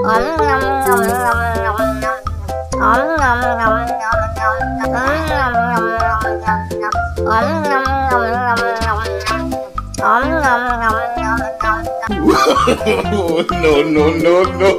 No, no, no, no.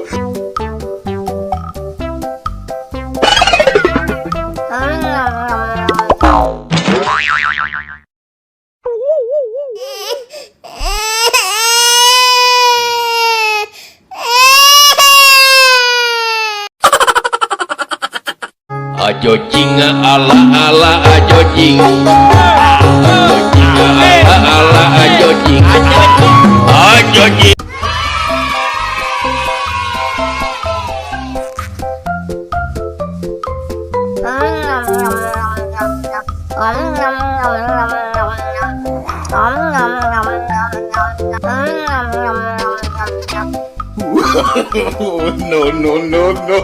Ajo jing ala ala ajo jing, ajo jing ala ala ajo jing, ajo jing. No, no, no, no.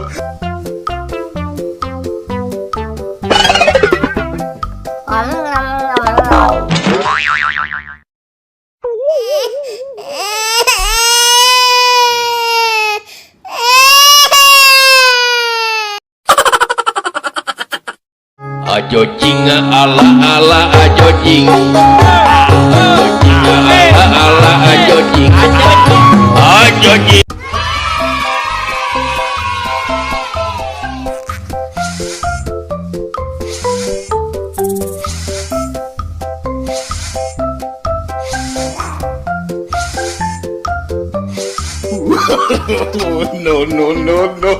Ajo jing ala ala ajo jing, ajo jing ala ala ajo jing, ajo jing. No, no, no, no.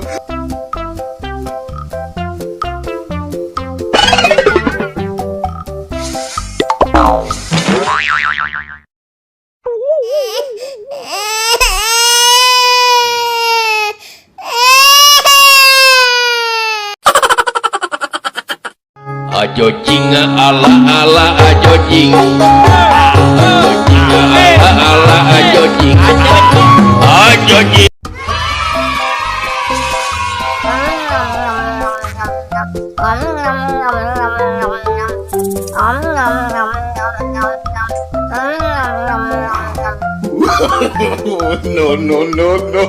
Ajo jing ala ala ajo jing, ajo jing ala ala ajo jing, ajo jing. No, no, no, no.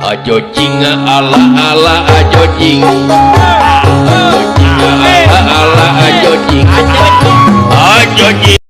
Ajo jing ala ala ajo jing, ajo jing ala ala ajo jing, ajo jing.